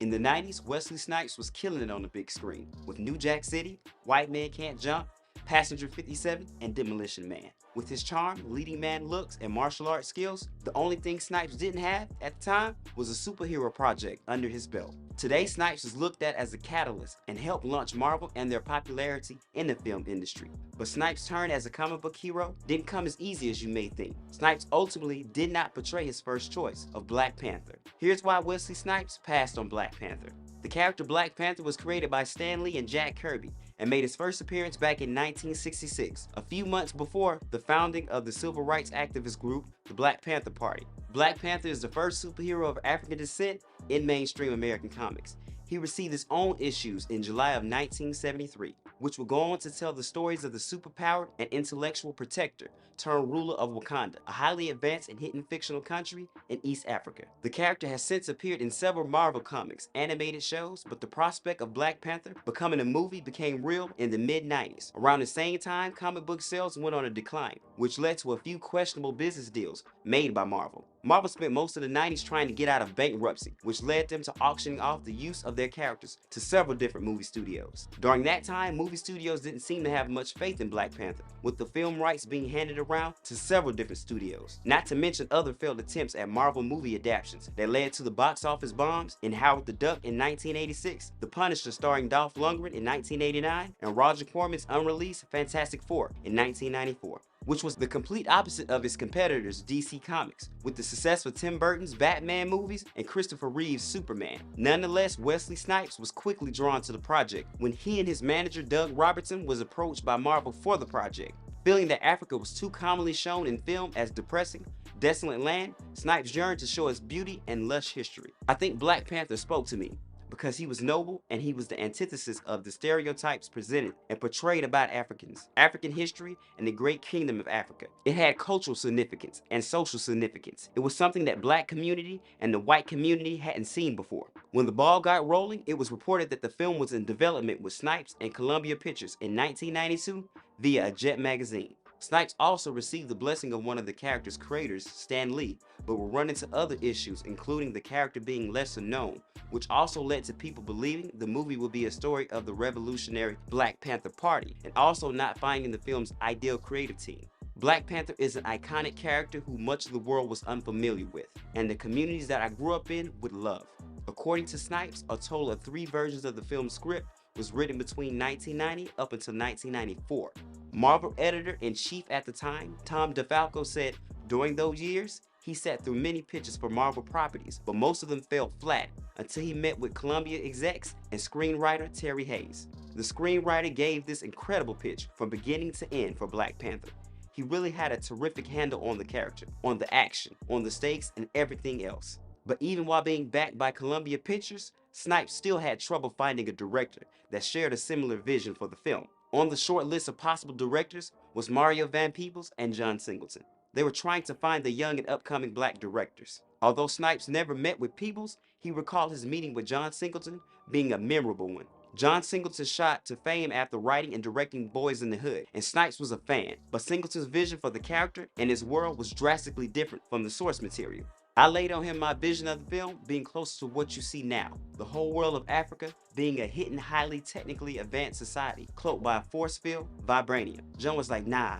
In the 90s, Wesley Snipes was killing it on the big screen with New Jack City, White Man Can't Jump, Passenger 57, and Demolition Man. With his charm, leading man looks, and martial arts skills, the only thing Snipes didn't have at the time was a superhero project under his belt. Today, Snipes is looked at as a catalyst and helped launch Marvel and their popularity in the film industry. But Snipes' turn as a comic book hero didn't come as easy as you may think. Snipes ultimately did not portray his first choice of Black Panther. Here's why Wesley Snipes passed on Black Panther. The character Black Panther was created by Stan Lee and Jack Kirby and made his first appearance back in 1966, a few months before the founding of the civil rights activist group, the Black Panther Party. Black Panther is the first superhero of African descent in mainstream American comics. He received his own issues in July of 1973, which will go on to tell the stories of the superpowered and intellectual protector turned ruler of Wakanda, a highly advanced and hidden fictional country in East Africa. The character has since appeared in several Marvel comics, animated shows, but the prospect of Black Panther becoming a movie became real in the mid-90s. Around the same time, comic book sales went on a decline, which led to a few questionable business deals made by Marvel. Marvel spent most of the 90s trying to get out of bankruptcy, which led them to auctioning off the use of their characters to several different movie studios. During that time, movie studios didn't seem to have much faith in Black Panther, with the film rights being handed around to several different studios. Not to mention other failed attempts at Marvel movie adaptations that led to the box office bombs in Howard the Duck in 1986, The Punisher starring Dolph Lundgren in 1989, and Roger Corman's unreleased Fantastic Four in 1994. Which was the complete opposite of its competitors DC Comics, with the success of Tim Burton's Batman movies and Christopher Reeve's Superman. Nonetheless, Wesley Snipes was quickly drawn to the project when he and his manager Doug Robertson was approached by Marvel for the project. Feeling that Africa was too commonly shown in film as depressing, desolate land, Snipes yearned to show its beauty and lush history. I think Black Panther spoke to me, because he was noble and he was the antithesis of the stereotypes presented and portrayed about Africans, African history, and the great kingdom of Africa. It had cultural significance and social significance. It was something that black community and the white community hadn't seen before. When the ball got rolling, it was reported that the film was in development with Snipes and Columbia Pictures in 1992 via a Jet magazine. Snipes also received the blessing of one of the character's creators, Stan Lee, but would run into other issues, including the character being lesser known, which also led to people believing the movie would be a story of the revolutionary Black Panther Party, and also not finding the film's ideal creative team. Black Panther is an iconic character who much of the world was unfamiliar with, and the communities that I grew up in would love. According to Snipes, a total of 3 versions of the film's script was written between 1990 up until 1994. Marvel editor-in-chief at the time, Tom DeFalco, said during those years, he sat through many pitches for Marvel properties, but most of them fell flat until he met with Columbia execs and screenwriter Terry Hayes. The screenwriter gave this incredible pitch from beginning to end for Black Panther. He really had a terrific handle on the character, on the action, on the stakes, and everything else. But even while being backed by Columbia Pictures, Snipes still had trouble finding a director that shared a similar vision for the film. On the short list of possible directors was Mario Van Peebles and John Singleton. They were trying to find the young and upcoming black directors. Although Snipes never met with Peebles, he recalled his meeting with John Singleton being a memorable one. John Singleton shot to fame after writing and directing Boys in the Hood, and Snipes was a fan, but Singleton's vision for the character and his world was drastically different from the source material. I laid on him my vision of the film being closer to what you see now, the whole world of Africa being a hidden, highly technically advanced society, cloaked by a force field, vibranium. John was like, nah,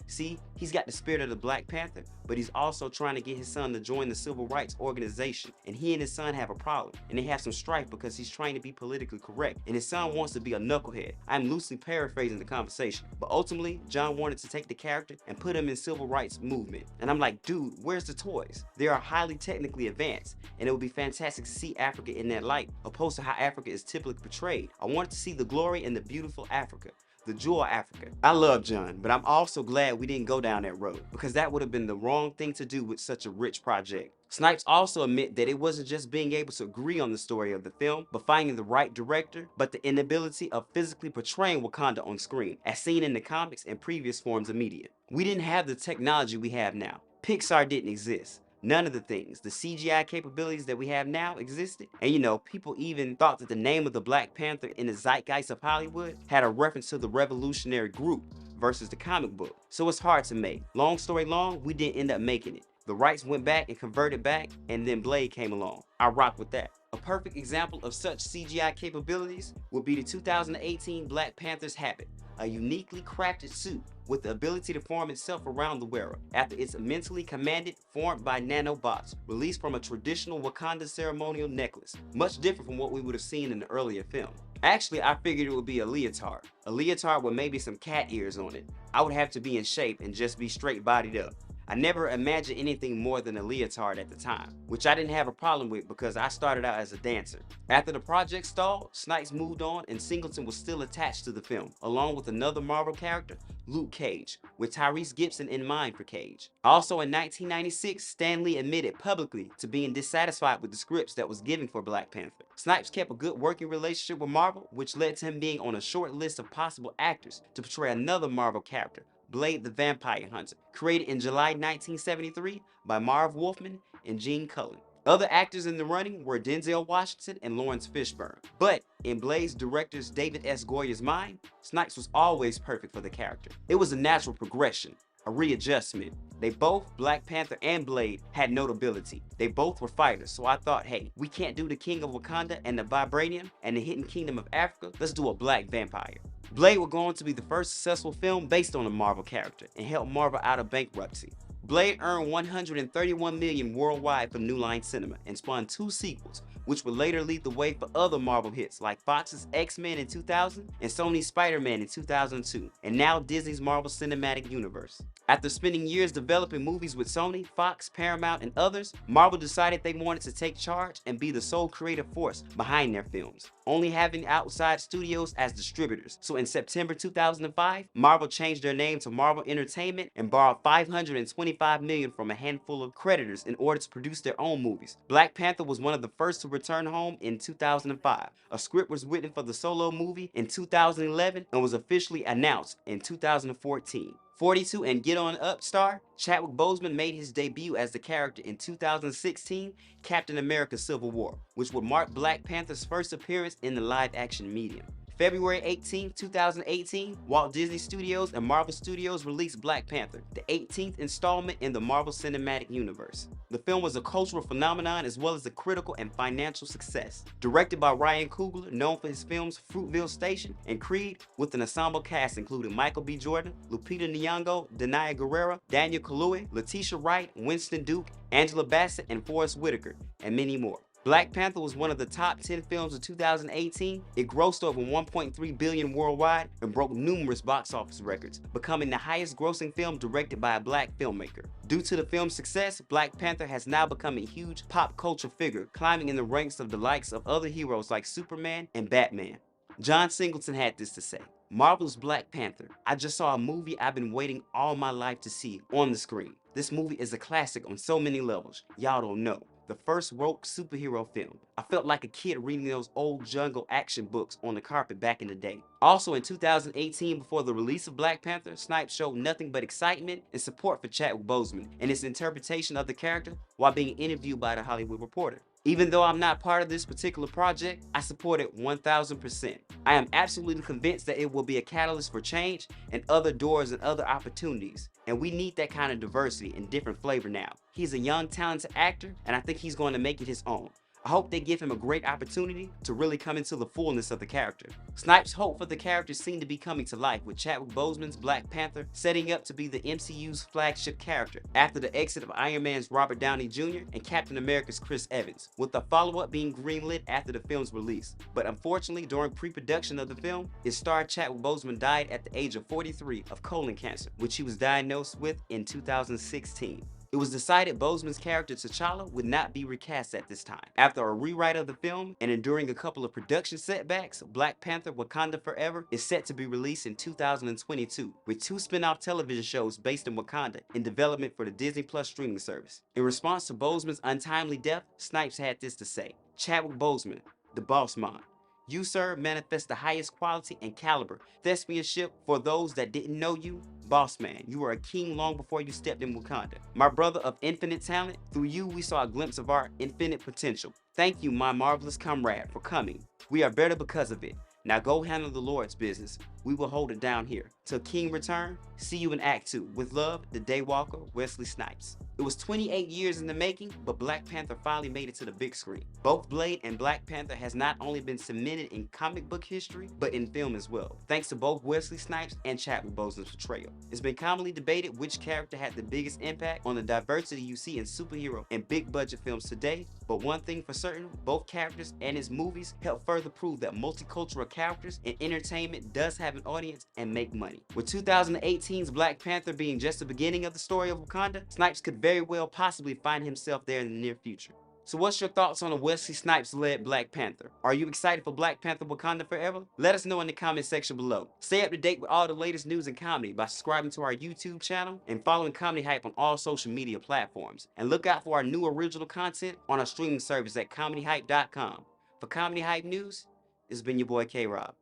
See, he's got the spirit of the Black Panther, but he's also trying to get his son to join the civil rights organization, and he and his son have a problem, and they have some strife because he's trying to be politically correct, and his son wants to be a knucklehead. I'm loosely paraphrasing the conversation, but ultimately, John wanted to take the character and put him in civil rights movement, and I'm like, dude, where's the toys? They are highly technically advanced, and it would be fantastic to see Africa in that light, opposed to how Africa is typically portrayed. I wanted to see the glory and the beautiful Africa, the jewel of Africa. I love John, but I'm also glad we didn't go down that road, because that would have been the wrong thing to do with such a rich project. Snipes also admit that it wasn't just being able to agree on the story of the film, but finding the right director, but the inability of physically portraying Wakanda on screen, as seen in the comics and previous forms of media. We didn't have the technology we have now. Pixar didn't exist. None of the things, the CGI capabilities that we have now existed. And people even thought that the name of the Black Panther in the zeitgeist of Hollywood had a reference to the revolutionary group versus the comic book. So it's hard to make. Long story long, we didn't end up making it. The rights went back and converted back, and then Blade came along. I rock with that. A perfect example of such CGI capabilities would be the 2018 Black Panther's habit, a uniquely crafted suit with the ability to form itself around the wearer after it's mentally commanded, formed by nanobots, released from a traditional Wakanda ceremonial necklace, much different from what we would have seen in the earlier film. Actually, I figured it would be a leotard with maybe some cat ears on it. I would have to be in shape and just be straight bodied up. I never imagined anything more than a leotard at the time, which I didn't have a problem with because I started out as a dancer. After the project stalled, Snipes moved on and Singleton was still attached to the film, along with another Marvel character, Luke Cage, with Tyrese Gibson in mind for Cage. Also in 1996, Stan Lee admitted publicly to being dissatisfied with the scripts that was given for Black Panther. Snipes kept a good working relationship with Marvel, which led to him being on a short list of possible actors to portray another Marvel character, Blade the Vampire Hunter, created in July 1973 by Marv Wolfman and Gene Cullen. Other actors in the running were Denzel Washington and Lawrence Fishburne. But in Blade's director's David S. Goyer's mind, Snipes was always perfect for the character. It was a natural progression, a readjustment. They both, Black Panther and Blade, had notability. They both were fighters, so I thought, hey, we can't do the King of Wakanda and the Vibranium and the Hidden Kingdom of Africa, let's do a Black Vampire. Blade would go on to be the first successful film based on a Marvel character and help Marvel out of bankruptcy. Blade earned $131 million worldwide for New Line Cinema and spawned 2 sequels, which would later lead the way for other Marvel hits like Fox's X-Men in 2000 and Sony's Spider-Man in 2002, and now Disney's Marvel Cinematic Universe. After spending years developing movies with Sony, Fox, Paramount, and others, Marvel decided they wanted to take charge and be the sole creative force behind their films, only having outside studios as distributors. So in September 2005, Marvel changed their name to Marvel Entertainment and borrowed $525 million from a handful of creditors in order to produce their own movies. Black Panther was one of the first to return home in 2005. A script was written for the solo movie in 2011 and was officially announced in 2014. 42 and Get On Up star Chadwick Boseman made his debut as the character in 2016 Captain America Civil War, which would mark Black Panther's first appearance in the live-action medium. February 18, 2018, Walt Disney Studios and Marvel Studios released Black Panther, the 18th installment in the Marvel Cinematic Universe. The film was a cultural phenomenon as well as a critical and financial success. Directed by Ryan Coogler, known for his films Fruitvale Station and Creed, with an ensemble cast including Michael B. Jordan, Lupita Nyong'o, Danai Gurira, Daniel Kaluuya, Letitia Wright, Winston Duke, Angela Bassett, and Forest Whitaker, and many more. Black Panther was one of the top 10 films of 2018. It grossed over $1.3 billion worldwide and broke numerous box office records, becoming the highest grossing film directed by a black filmmaker. Due to the film's success, Black Panther has now become a huge pop culture figure, climbing in the ranks of the likes of other heroes like Superman and Batman. John Singleton had this to say: "Marvel's Black Panther. I just saw a movie I've been waiting all my life to see on the screen. This movie is a classic on so many levels. Y'all don't know. The first woke superhero film. I felt like a kid reading those old jungle action books on the carpet back in the day." Also in 2018, before the release of Black Panther, Snipes showed nothing but excitement and support for Chadwick Boseman and his interpretation of the character while being interviewed by The Hollywood Reporter. "Even though I'm not part of this particular project, I support it 1000%. I am absolutely convinced that it will be a catalyst for change and other doors and other opportunities. And we need that kind of diversity and different flavor now. He's a young, talented actor, and I think he's going to make it his own. I hope they give him a great opportunity to really come into the fullness of the character." Snipes' hope for the character seemed to be coming to life, with Chadwick Boseman's Black Panther setting up to be the MCU's flagship character after the exit of Iron Man's Robert Downey Jr. and Captain America's Chris Evans, with the follow-up being greenlit after the film's release. But unfortunately, during pre-production of the film, its star Chadwick Boseman died at the age of 43 of colon cancer, which he was diagnosed with in 2016. It was decided Boseman's character T'Challa would not be recast at this time. After a rewrite of the film and enduring a couple of production setbacks, Black Panther: Wakanda Forever is set to be released in 2022, with 2 spin-off television shows based in Wakanda in development for the Disney Plus streaming service. In response to Boseman's untimely death, Snipes had this to say: "Chadwick Boseman, the boss man. You, sir, manifest the highest quality and caliber thespianship. For those that didn't know you, boss man, you were a king long before you stepped in Wakanda. My brother of infinite talent, through you we saw a glimpse of our infinite potential. Thank you, my marvelous comrade, for coming. We are better because of it. Now go handle the Lord's business. We will hold it down here. Till King return, See you in Act 2. With love, the Daywalker, Wesley Snipes. It was 28 years in the making, but Black Panther finally made it to the big screen. Both Blade and Black Panther has not only been cemented in comic book history, but in film as well, thanks to both Wesley Snipes and Chadwick Boseman's portrayal. It's been commonly debated which character had the biggest impact on the diversity you see in superhero and big budget films today, but one thing for certain, both characters and his movies help further prove that multicultural characters in entertainment does have an audience and make money. With 2018's Black Panther being just the beginning of the story of Wakanda, Snipes could very well possibly find himself there in the near future. So what's your thoughts on a Wesley Snipes-led Black Panther? Are you excited for Black Panther Wakanda Forever? Let us know in the comment section below. Stay up to date with all the latest news and comedy by subscribing to our YouTube channel and following Comedy Hype on all social media platforms. And look out for our new original content on our streaming service at comedyhype.com. For Comedy Hype News, it's been your boy K-Rob.